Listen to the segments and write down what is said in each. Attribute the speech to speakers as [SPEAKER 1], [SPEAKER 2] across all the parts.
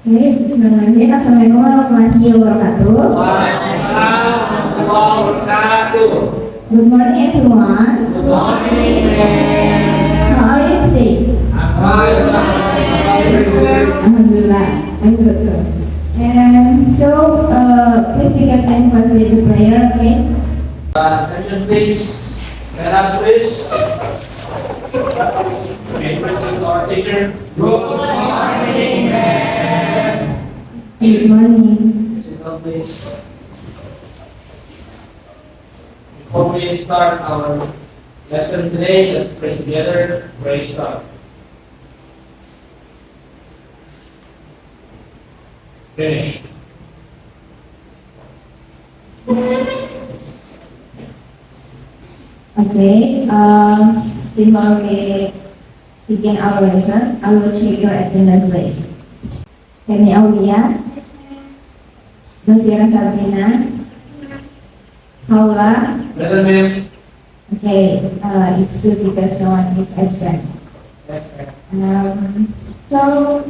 [SPEAKER 1] Bismillahirrahmanirrahim. Assalamualaikum warahmatullahi wabarakatuh.
[SPEAKER 2] Waalaikumsalam wabarakatuh.
[SPEAKER 1] Good morning, everyone.
[SPEAKER 2] Good morning,
[SPEAKER 1] How are you today? Alhamdulillah, I'm good too. And so, please we can end class with the prayer, okay?
[SPEAKER 2] Attention please. Get up please. Okay, present our teacher.
[SPEAKER 1] Good morning.
[SPEAKER 2] Sit down please. Before we start our lesson today, let's pray together. Praise God. Finish.
[SPEAKER 1] Okay, before we begin our lesson, I will check your attendance list. Femi Aulia, Novira Sabrina, Paula.
[SPEAKER 2] Present, ma'am.
[SPEAKER 1] Okay, it's good because no one is absent.
[SPEAKER 2] That's right.
[SPEAKER 1] So,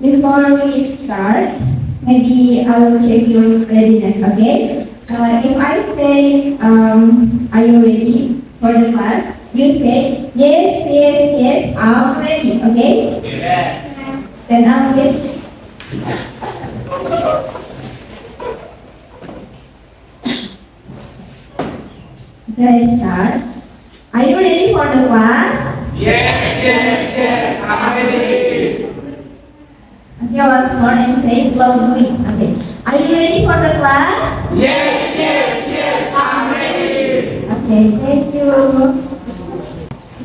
[SPEAKER 1] before we start, maybe I will check your readiness, okay? If I say, are you ready for the class? You say, yes, yes, yes, I'm ready, okay?
[SPEAKER 2] Yes.
[SPEAKER 1] Stand up, please. Let's start. Are you ready for the class?
[SPEAKER 2] Yes, yes, yes, I'm ready.
[SPEAKER 1] Okay, once more and say it loudly. Okay. Are you ready for the class?
[SPEAKER 2] Yes, yes, yes, I'm ready.
[SPEAKER 1] Okay, thank you.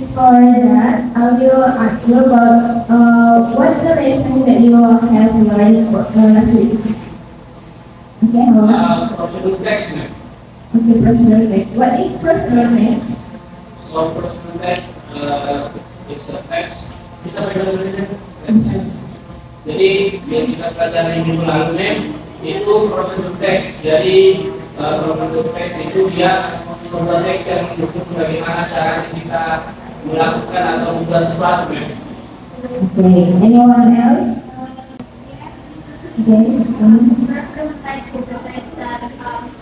[SPEAKER 1] Before that, I will ask you about what the lesson that you have learned last week. Okay, hold on.
[SPEAKER 2] Procedural text, ma'am.
[SPEAKER 1] Okay, personal text. What is personal text?
[SPEAKER 2] So personal text is a text. Bisa bagaimana? Jadi yang kita pelajari minggu lalu, ma'am, itu prosedur teks. Jadi prosedur teks itu dia sumber teks yang mendukung bagaimana cara kita melakukan atau membuat sesuatu, ma'am.
[SPEAKER 1] Okay, anyone else? Okay.
[SPEAKER 3] Personal text is a text that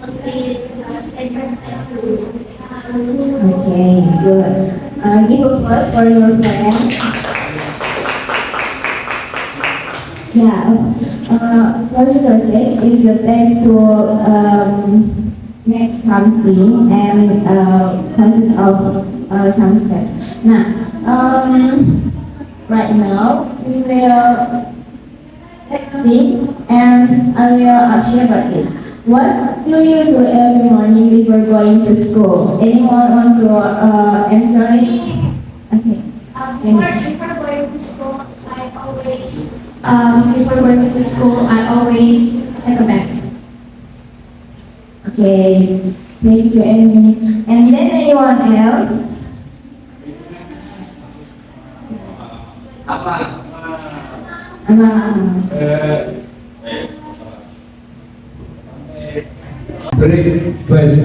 [SPEAKER 3] contains statements and rules.
[SPEAKER 1] Okay, good. Give applause for your friend. Yeah, personal text is a text to make something and consists of some steps. Now, right now we will texting and I will ask you about this. What do you do every morning before going to school? Anyone want to answer it? Okay.
[SPEAKER 3] Before going to school, I always take a bath.
[SPEAKER 1] Okay. Thank you, Amy. And then anyone else?
[SPEAKER 2] Apa?
[SPEAKER 4] Breakfast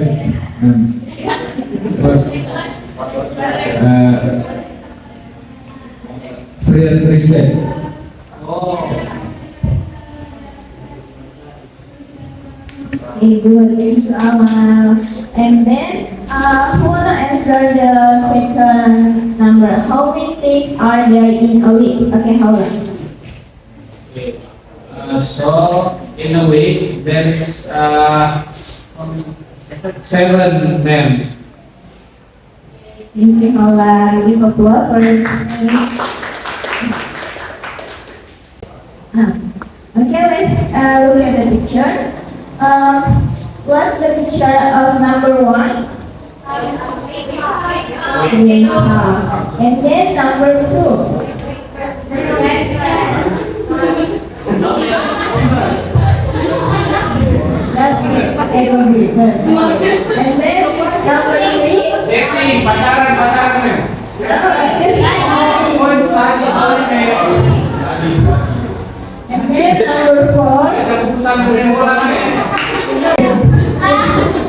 [SPEAKER 4] Fried reject.
[SPEAKER 2] Oh,
[SPEAKER 1] Okay, good. Thank you, Amal. And then, who wanna answer the second number? How many days are there in a week? Okay, hold on.
[SPEAKER 2] okay. So in a week there's 7 men.
[SPEAKER 1] Thank you, Paula. Give applause for the Okay, let's look at the picture. What's the picture of number 1? Wake up. And then number 2. That's it. I don't read that. And then number 3.
[SPEAKER 2] Dating, pacaran, men.
[SPEAKER 1] This is
[SPEAKER 2] Oh, sorry, men.
[SPEAKER 1] And then number 4.
[SPEAKER 2] Ada keputusan main bola, men.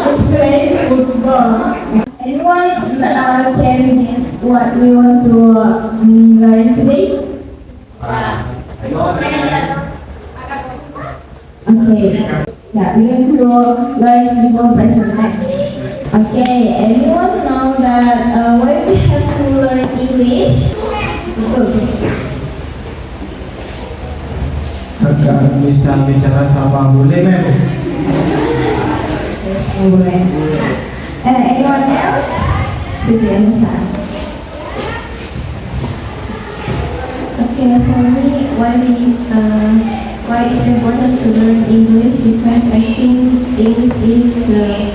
[SPEAKER 1] Let's play football. Anyone can guess what we want to learn today? Okay. Yeah, we're going to learn simple present tense. Okay, anyone know that why we have to learn English?
[SPEAKER 5] Agar bisa bicara sama bule, Mem.
[SPEAKER 1] Boleh. Anyone else? Siti Anissa.
[SPEAKER 6] Okay, for me, why it's important to learn English, because I think English is the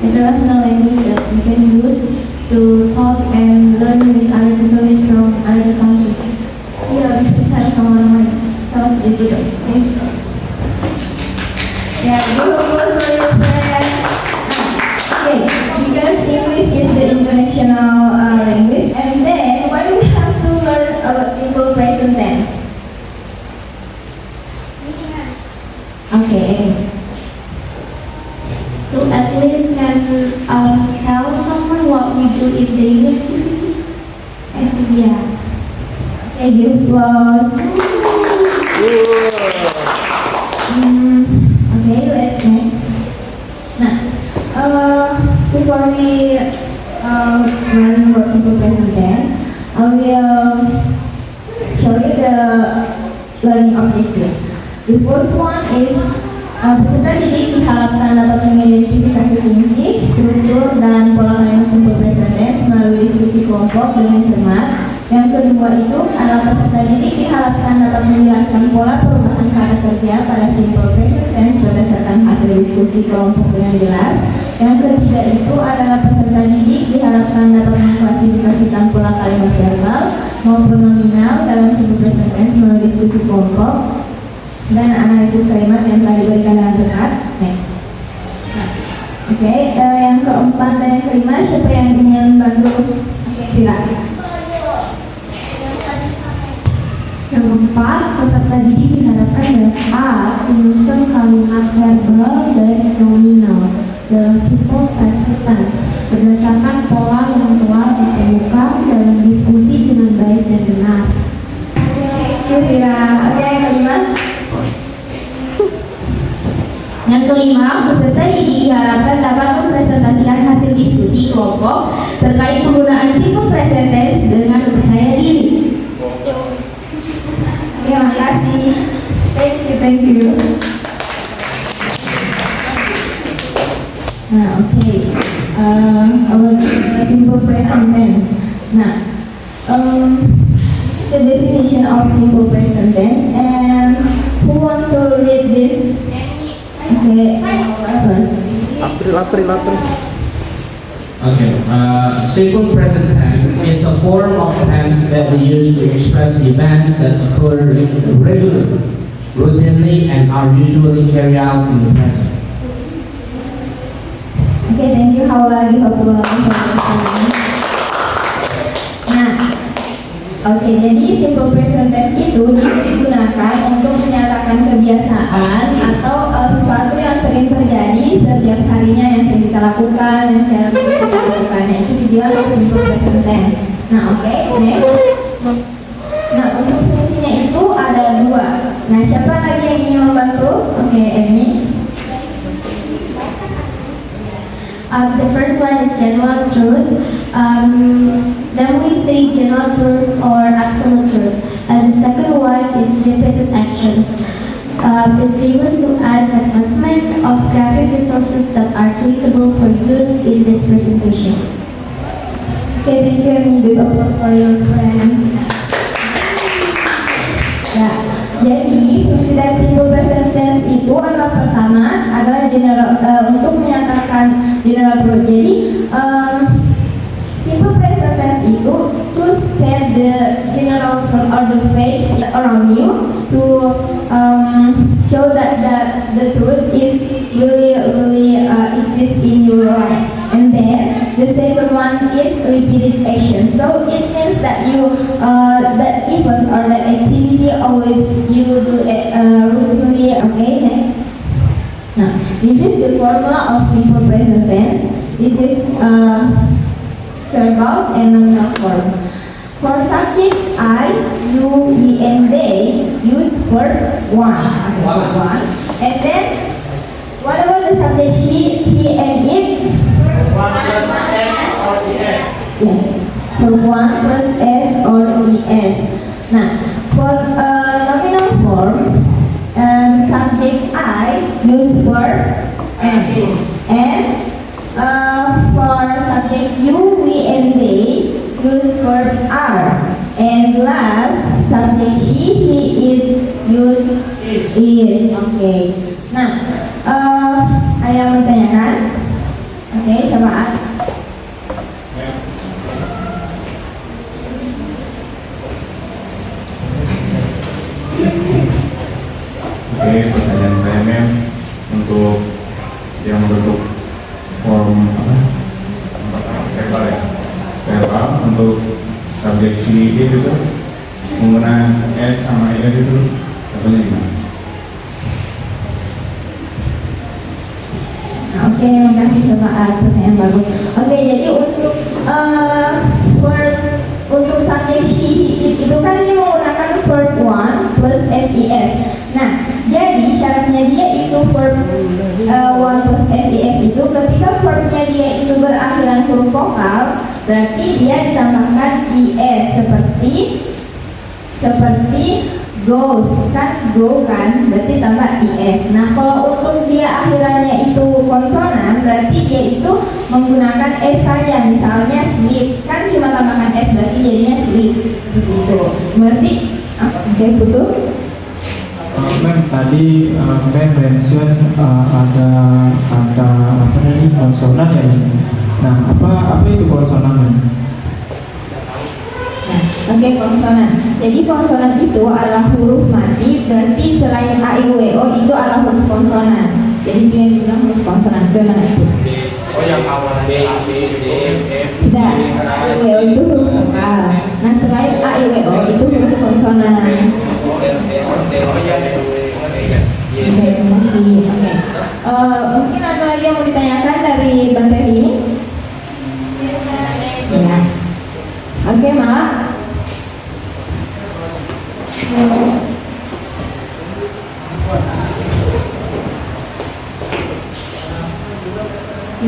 [SPEAKER 6] international language that we can use to talk and learn with other people from other countries. Iya, bisa bicara sama orang lain, sama seperti itu.
[SPEAKER 1] Yeah, good applause for your friend. Okay, because English is the international language, and then why we have to learn about simple present tense? Okay.
[SPEAKER 6] To at least can tell someone what we do in daily activity. I think yeah.
[SPEAKER 1] Okay, give applause. Okay, let's next. Nah, before we learn about simple present tense, I will show you the learning objective. The first one is peserta didik diharapkan dapat mengidentifikasi fungsi, struktur, dan pola kalimat simple present tense melalui diskusi kelompok dengan cermat. Yang kedua itu adalah peserta didik diharapkan dapat menjelaskan pola perubahan kata kerja pada simple present tense berdasarkan hasil diskusi kelompok dengan jelas. Yang ketiga itu adalah peserta didik diharapkan dapat mengklasifikasikan pola kalimat verbal maupun nominal dalam simple present tense melalui diskusi kelompok dan analisis kalimat yang telah diberikan dengan tepat. Next. Oke, yang keempat dan yang kelima, siapa yang ingin bantu? Oke, Vira.
[SPEAKER 6] Yang keempat, peserta didik diharapkan dapat menyusun kalimat verbal dan nominal dalam simple present tense berdasarkan pola yang telah ditemukan dalam diskusi dengan baik dan benar.
[SPEAKER 1] Oke, Vira. Oke, yang kelima.
[SPEAKER 7] Yang kelima, peserta didik diharapkan dapat mempresentasikan hasil diskusi kelompok terkait penggunaan simple present tense dengan percaya diri.
[SPEAKER 1] Terima kasih. Thank you. Nah, oke. Our simple present tense. Nah, the definition of simple present tense, and who wants to read this? Okay,
[SPEAKER 5] April.
[SPEAKER 2] Okay, simple present tense is a form of tense that we use to express events that occur regularly, routinely, and are usually carried out in the present.
[SPEAKER 1] Okay, thank you. Nah, oke, jadi simple present tense itu digunakan untuk menyatakan kebiasaan atau sesuatu yang sering terjadi setiap harinya, yang sering kita lakukan, yang secara rutin kita lakukan. Nah, itu dibilang simple present tense. Nah, oke, next. Nah, untuk fungsinya itu ada dua. Nah, siapa lagi yang ingin membantu? Oke, Emi.
[SPEAKER 6] The first one is general truth. Then we say general truth or absolute truth. And the second one is repeated actions. It's used to add a segment of graphic resources that are suitable for use in this presentation.
[SPEAKER 1] Okay, thank you, Emi. Give applause for your friend. Ya, jadi fungsi dari simple present tense itu adalah pertama adalah general untuk menyatakan general truth. Jadi simple present tense itu to state the general truth or the fact around you to show that the truth is really exists in your life. And then the second one is repeated action. So it means that you that events or that activity always you do it routinely. Okay, next. Now this is the formula of simple present tense. This is verbal and nominal form. For subject I, you, we, and they, use verb one. Okay, verb one. And then what about the subject she, he, and it?
[SPEAKER 5] One plus S or ES.
[SPEAKER 1] Yeah, verb one plus S or es. Nah, for nominal form, subject I use verb am, and for subject you, we, and they use verb are, and last subject she, he, it use is. Okay. Nah, ada yang mau ditanyakan? Oke, coba.
[SPEAKER 8] Oke, pertanyaan saya Mem, untuk yang bentuk form verbal ya, verbal untuk subjek si itu menggunakan S sama IR itu contohnya gimana?
[SPEAKER 1] Oke, terima kasih Bapak. Pertanyaan bagus. Oke, jadi untuk subjek she, it itu kan dia menggunakan verb one plus SES. Nah, jadi syaratnya dia itu verb one plus SES itu ketika verbnya dia itu berakhiran huruf vokal, berarti dia ditambahkan IS seperti goes, kan go kan, berarti tambah IS. Nah, kalau untuk dia akhirannya itu konsonan, berarti dia itu menggunakan S saja. Misalnya sleep, kan cuma tambahkan S, berarti jadinya sleeps, seperti itu. Berarti, oke, betul?
[SPEAKER 5] Mem, tadi Mem mention ada kata apa tadi konsonan ya. Nah, apa itu konsonan, Mem?
[SPEAKER 1] Oke, konsonan. Jadi konsonan itu adalah huruf mati, berarti selain A, I, U, E, O itu adalah huruf konsonan. Jadi itu yang dibilang huruf konsonan. Bagaimana itu?
[SPEAKER 2] Oh, yang awalnya B, C, D, F.
[SPEAKER 1] Tidak, A, I, U, E, O itu huruf vokal. Nah, selain A, I, U, E, O itu huruf konsonan. Oke, terima kasih. Oke. Mungkin ada lagi yang mau ditanyakan dari Bang Teddy ini? Ya. Oke, Malah.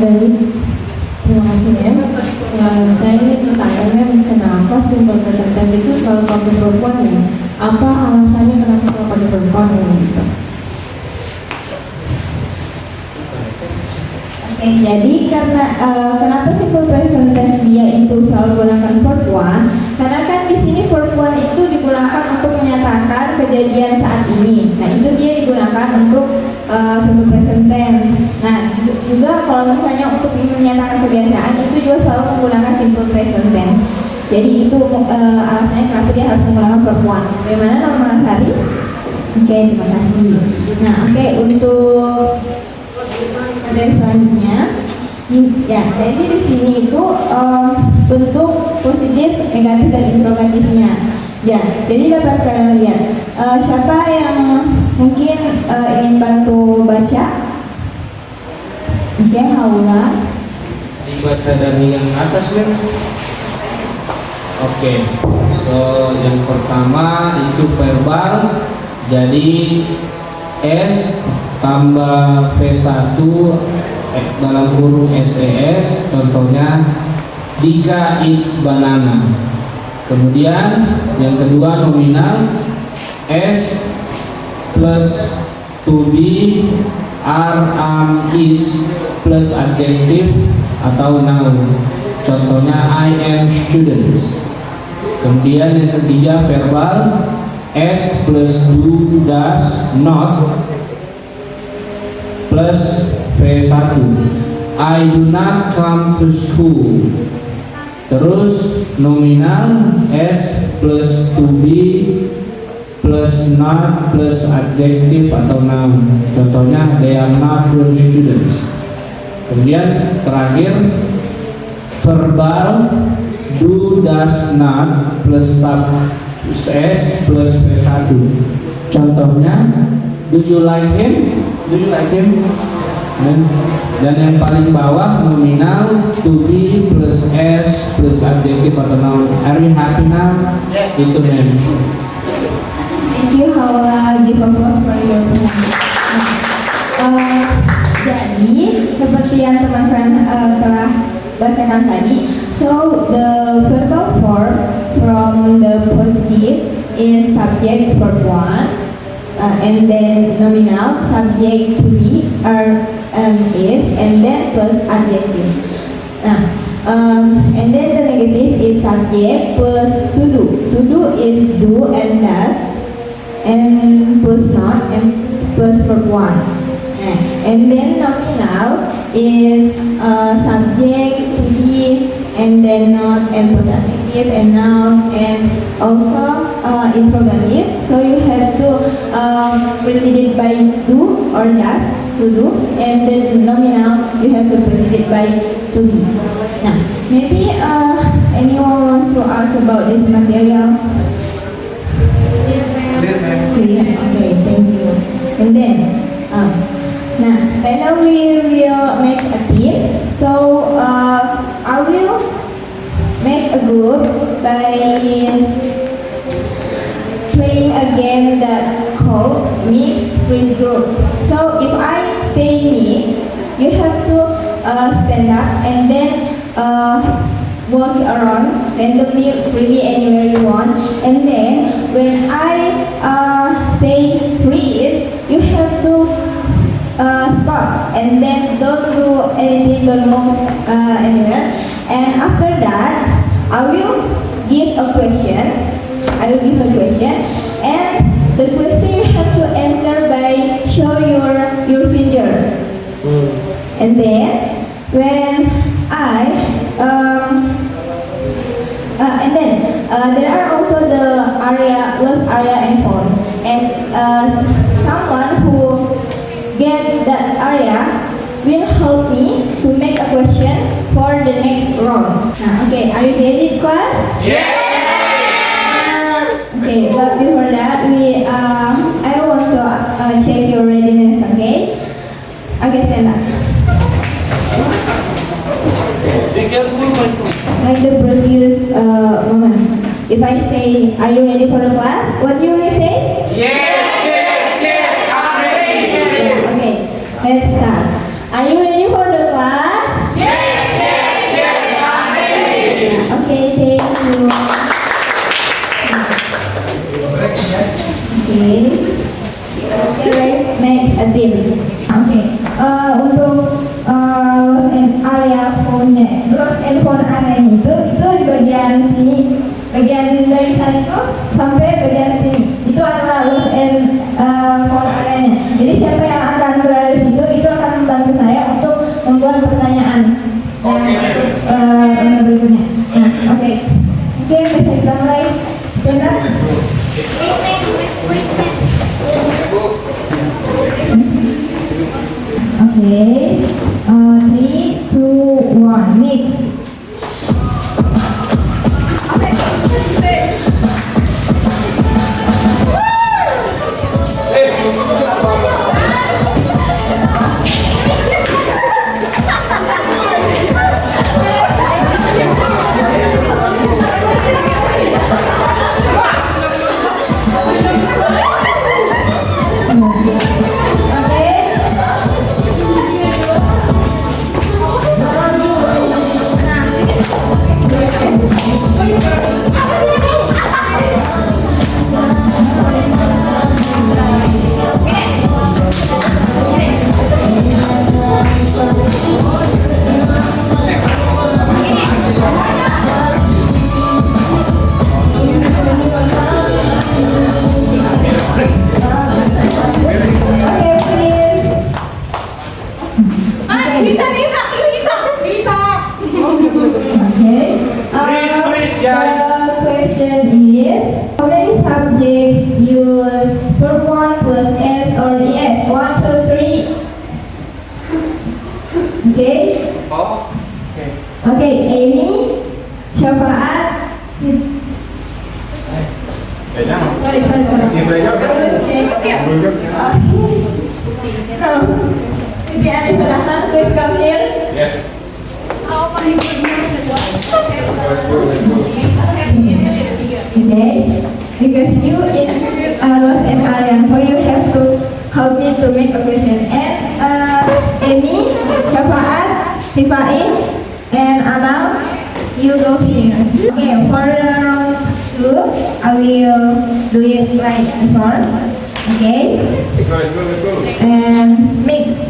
[SPEAKER 9] Baik, terima kasih Mem. Saya ingin bertanya Mem, kenapa simple present tense itu selalu pakai verb one Mem? Apa alasannya kenapa selalu pakai verb one Mem?
[SPEAKER 1] Oke, jadi kenapa simple present tense dia itu selalu gunakan verb one? Karena kan di sini verb one itu digunakan untuk menyatakan kejadian saat ini. Nah, itu dia digunakan untuk simple present tense. Nah, juga kalau misalnya untuk menyatakan kebiasaan itu juga selalu menggunakan simple present tense. Jadi itu alasannya kenapa dia harus menggunakan verb one. Bagaimana Norma Sari? Oke, terima kasih. Nah, oke, untuk materi selanjutnya, ya, jadi di sini itu bentuk positif, negatif, dan interrogatifnya. Ya, jadi dapat kalian lihat. Siapa yang mungkin ingin bantu baca? Oke, Haula.
[SPEAKER 2] Dibaca dari yang atas, Mem. Oke, so yang pertama itu verbal, jadi S tambah V1 dalam kurung SES, contohnya Dika eats banana. Kemudian yang kedua nominal S plus to be, are, am, is plus adjektif atau noun, contohnya I am students. Kemudian yang ketiga verbal S plus do, does, not plus V1 I do not come to school. Terus nominal S plus to be plus not plus adjektif atau noun, contohnya they are not real students. Kemudian terakhir verbal do, does not plus sub S plus V1, contohnya do you like him, dan yang paling bawah nominal to be plus S plus adjektif atau noun, are you happy now? Itu Mem.
[SPEAKER 1] Thank you Haula. of applause for your jadi seperti yang teman-teman telah bacakan tadi, so the verbal form from the positive is subject verb 1, and then nominal subject to be are is, and then plus adjective. And then the negative is subject plus to do. To do is do and does, and plus not and plus verb 1. And then nominal is subject to be, and then not, and plus adjective and noun, and also interrogative. So you have to precede it by do or does, to do, and then nominal you have to precede it by to be. Now, maybe anyone want to ask about this material? Clear? Okay, thank you. And then, now, right now we will make a team. So, I will make a group by playing a game that called Mixed Quiz Group. So, if I say mix, you have to stand up and then walk around randomly, really anywhere you want. And then, when I say freeze, you have to stop and then don't do anything, don't move anywhere. And after that, I will give a question. And the question you have to answer by show your finger. And then when and then there are also the lost area and phone. And someone who get that area will help me to make a question for the next round. Okay, are you ready, class? Okay, but before that, I want to check your readiness. Okay, stand up.
[SPEAKER 2] Be careful, my friend.
[SPEAKER 1] Like the previous moment. If I say, "Are you ready for the class?" What you will say?
[SPEAKER 2] Yes, I'm ready.
[SPEAKER 1] Yeah, okay. Let's start. Are you ready for the class?
[SPEAKER 2] Yes, I'm ready.
[SPEAKER 1] Yeah, okay, thank you. Okay, let's make a team. Okay, untuk lost and phone area itu di bagian sini, bagian dari sana itu sampai bagian sini. Itu adalah lost and phone area-nya. Jadi siapa yang akan berada di situ itu akan membantu saya untuk membuat pertanyaan yang berikutnya. Nah, oke, bisa kita mulai. Stand up. Okay, 3, 2, 1, mix. Because you in lost and alien, for you have to make a question. And Amy, Syafaat, Rifain, and Amal, you go here. Okay, for the round 2, I will do it like before. Okay,
[SPEAKER 8] Let's go.
[SPEAKER 1] and mix.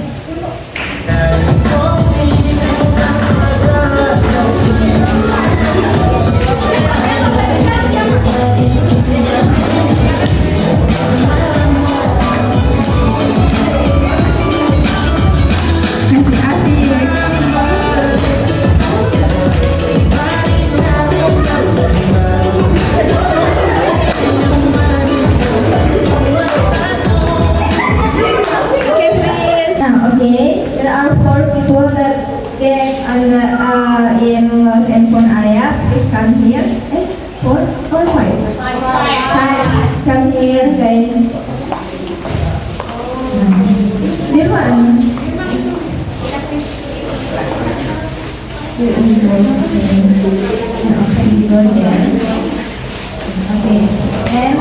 [SPEAKER 1] Okay, there are 4 people that get on the in Los Handphone area. Please come here. 4 or 5? 5. Come here, guys. Dirwan. Okay, and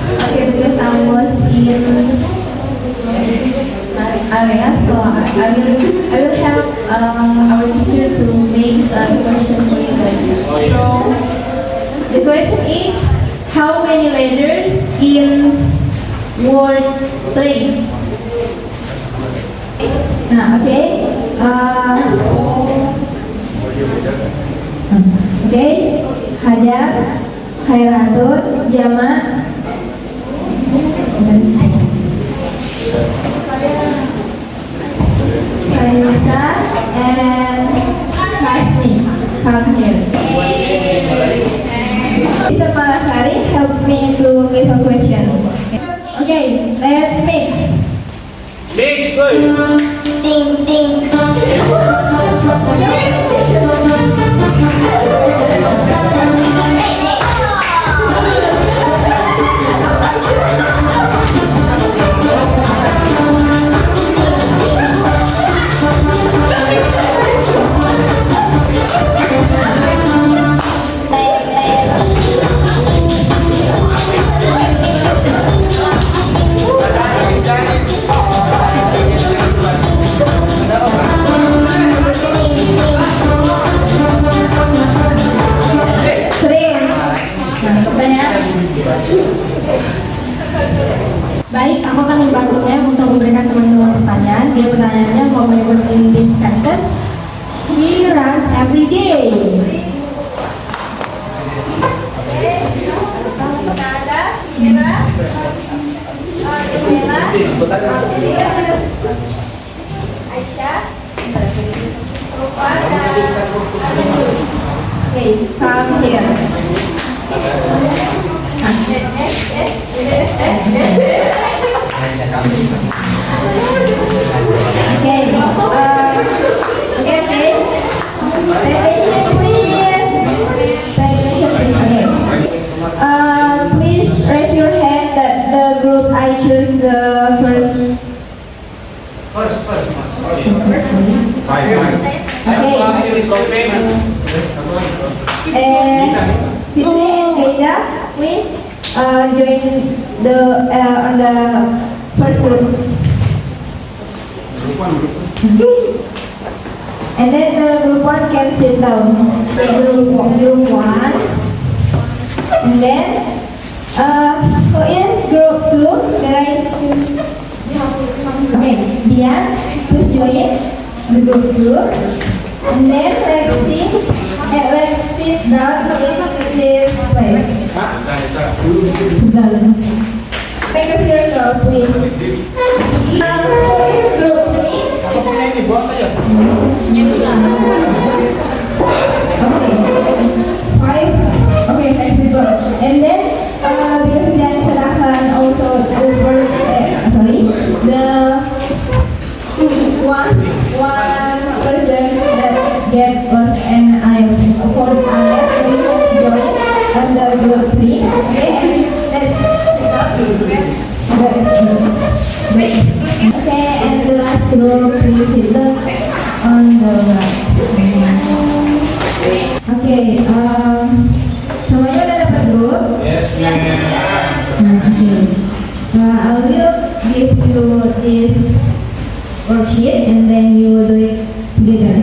[SPEAKER 6] Okay, because I was in area, so I will help our teacher to make a question for you guys. So the question is, how many letters in word place?
[SPEAKER 1] okay. Okay, Hajar, Khairatun, Jama, Anissa, and Hasni. Come here. Mr. Malasari, help me to give a question. Okay, let's mix.
[SPEAKER 2] Mix, boy.
[SPEAKER 9] Baik, aku akan membantunya untuk memberikan teman-teman pertanyaan. Dia pertanyaannya, how many words in this sentence? She runs every day.
[SPEAKER 1] Okay, come here. Okay, okay. Pay attention, please. Pay attention, please. Okay. Please raise your hand that the group I choose the first.
[SPEAKER 2] First.
[SPEAKER 8] Bye.
[SPEAKER 1] Okay. Fitri and Keida, please join the on the first group. And then the group 1 can sit down. The group 1. And then who is group 2? Can I choose? Okay, Dian, please join the group 2. And then let's sit down in this place. Sit down. Make a circle, please. Who is group 3? Okay. 5 people. And then because Dian serahkan also the first, the one person that get lost and fourth area, so you have to join on the group 3. Okay, and let's okay, and the last group, please sit down on the right. Okay, semuanya udah dapat grup?
[SPEAKER 2] Yes, ma'am.
[SPEAKER 1] Okay. I will give you this worksheet and then you do it together.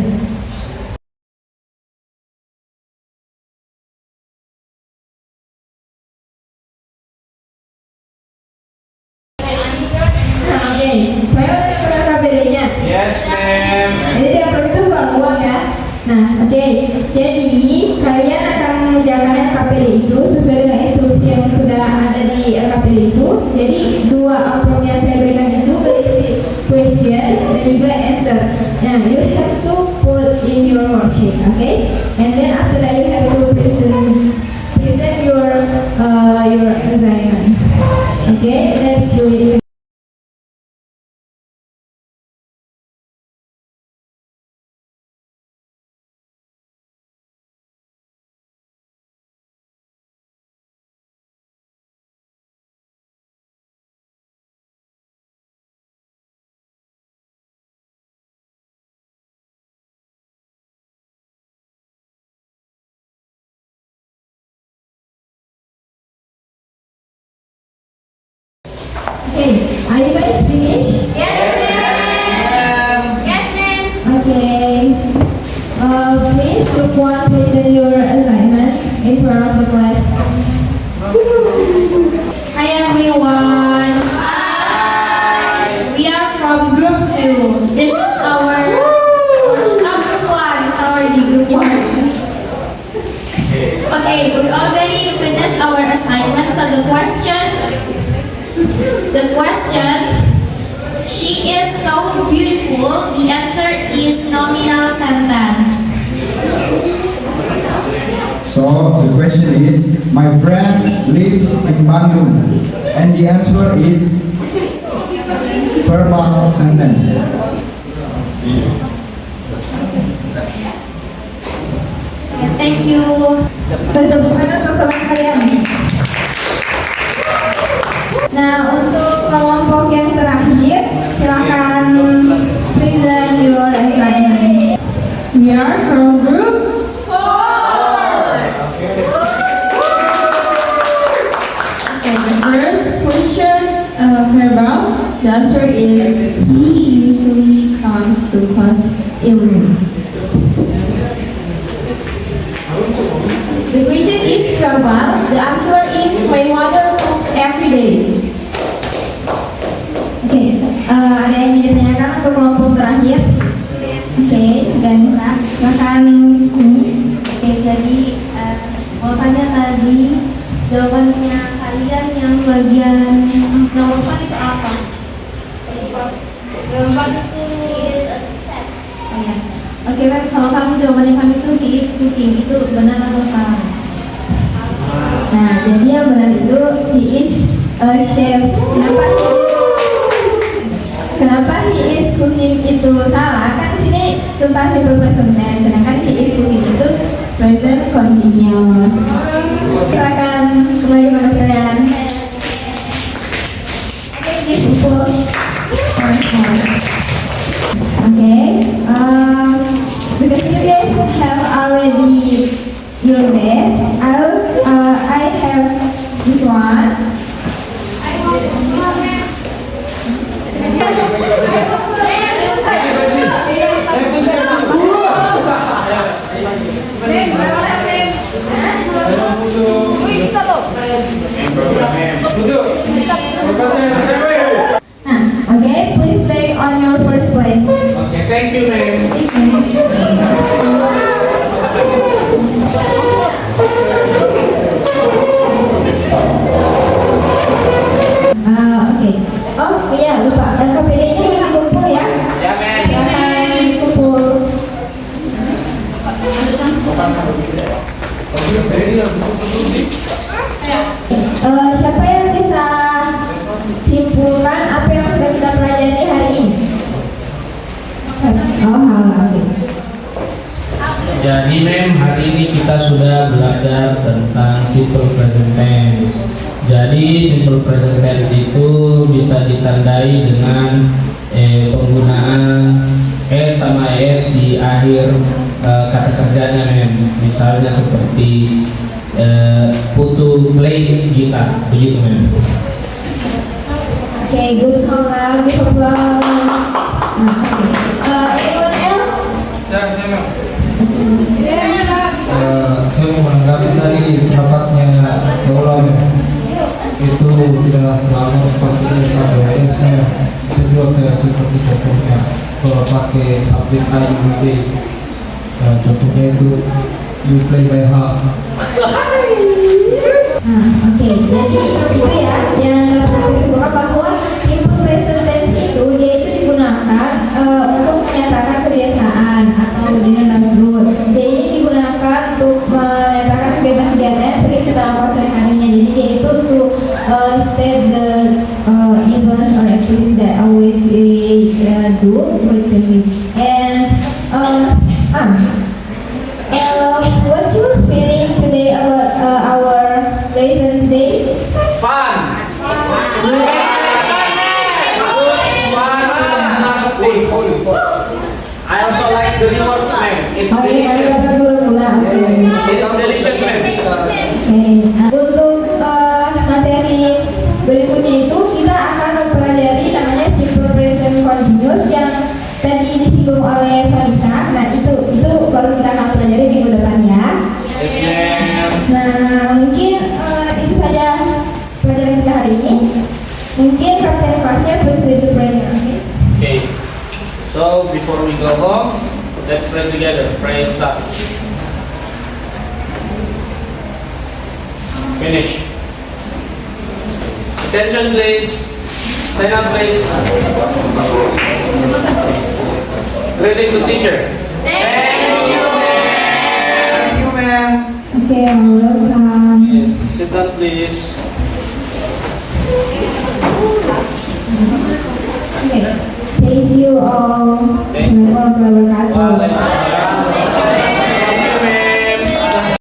[SPEAKER 1] Oke, saya udah pernah KBD-nya.
[SPEAKER 2] Yes, ma'am.
[SPEAKER 1] Jadi tiap hari itu keluar uang ya. Nah, oke. Jadi kalian akan mengerjakan KPD itu sesuai dengan instruksi yang sudah ada di KPD itu. Jadi dua amplop yang saya berikan itu berisi question dan juga answer. Nah, you have to put in your worksheet, okay? And then after that you have to present your assignment. Okay, let's do it. Okay, are you guys finished?
[SPEAKER 3] Yes, ma'am. Yes, ma'am.
[SPEAKER 1] Okay. Please group one present your assignment in front of the class.
[SPEAKER 7] Hi everyone. We are from group 2. This is our group 1. Sorry, group 1. Okay, we already finished our assignment. So the question, she is so beautiful. The answer is nominal sentence.
[SPEAKER 4] So the question is, my friend lives in Bandung, and the answer is verbal sentence.
[SPEAKER 7] Thank you.
[SPEAKER 1] Bertepuk tangan untuk teman kalian. Nah, untuk kelompok yang terakhir, silakan present your assignment.
[SPEAKER 9] We are from group 4. Okay, the first question, verbal. The answer is he usually comes to class early.
[SPEAKER 1] The question is verbal. The answer is my mother cooks every day. Oke, ada yang ditanyakan untuk kelompok terakhir? Oke, dan silakan sini.
[SPEAKER 6] Oke, jadi mau tanya tadi jawabannya kalian yang bagian nomor 4 itu apa? Jawaban itu is accept. Oh ya. Oke, Beb, kalau kamu jawabannya kami itu he is cooking, itu benar atau salah?
[SPEAKER 1] Nah, jadi yang benar itu he is a chef. Kenapa he is cooking itu salah? Kan sini tentang simple present tense, sedangkan he is cooking itu present continuous. Silakan kembali kepada kalian. Oke, dipukul. Okay, because you guys have already your best, I have this one. Okay, please back on your first place.
[SPEAKER 2] Okay, thank you, ma'am.
[SPEAKER 1] Oke. Oh iya, lupa. KPD-nya dikumpul ya.
[SPEAKER 2] Ya, ma'am.
[SPEAKER 1] Silakan dikumpul. Siapa yang bisa simpulkan apa yang sudah kita pelajari hari ini? Oh, oke.
[SPEAKER 2] Jadi mem, hari ini kita sudah belajar tentang simple present tense. Jadi simple present tense itu bisa ditandai dengan penggunaan S sama S di akhir kata kerjanya mem. Misalnya seperti Putu plays gitar, begitu mem.
[SPEAKER 1] Okay, good call now. Give applause. Anyone else?
[SPEAKER 5] Saya mau menanggapi tadi pendapatnya Kaulam itu tidak selalu seperti SABS bisa juga kayak seperti contohnya kalau pakai subjek IUD contohnya itu you play by heart.
[SPEAKER 1] Oke, jadi itu ya yang dapat disebutkan bahwa simple present tense itu dia itu digunakan untuk menyatakan kebiasaan atau general rule. Dia ini digunakan untuk menyatakan kegiatan-kegiatan yang sering kita lakukan sehari-harinya. Jadi dia itu untuk state the events or activities that always we do frequently. And what's your feeling today about our lesson today?
[SPEAKER 2] Fun. I also like the reward ma'am. It's
[SPEAKER 1] Oh iya, ada
[SPEAKER 2] delicious.
[SPEAKER 1] gula-gula.
[SPEAKER 2] It is delicious ma'am.
[SPEAKER 1] Untuk materi berikutnya itu kita akan mempelajari namanya simple present continuous yang tadi disinggung oleh Vanessa. Nah itu baru kita akan pelajari minggu depan ya.
[SPEAKER 2] Yes ma'am.
[SPEAKER 1] Nah mungkin itu saja pelajaran kita hari ini. Mungkin kapten kelasnya please read the prayer.
[SPEAKER 2] Okay. So before we go home, let's pray together. Pray start. Finish. Attention please. Stand up please. Greeting to teacher. Thank you ma'am.
[SPEAKER 1] Okay, welcome.
[SPEAKER 2] Yes. Sit down please.
[SPEAKER 1] Okay, thank you all.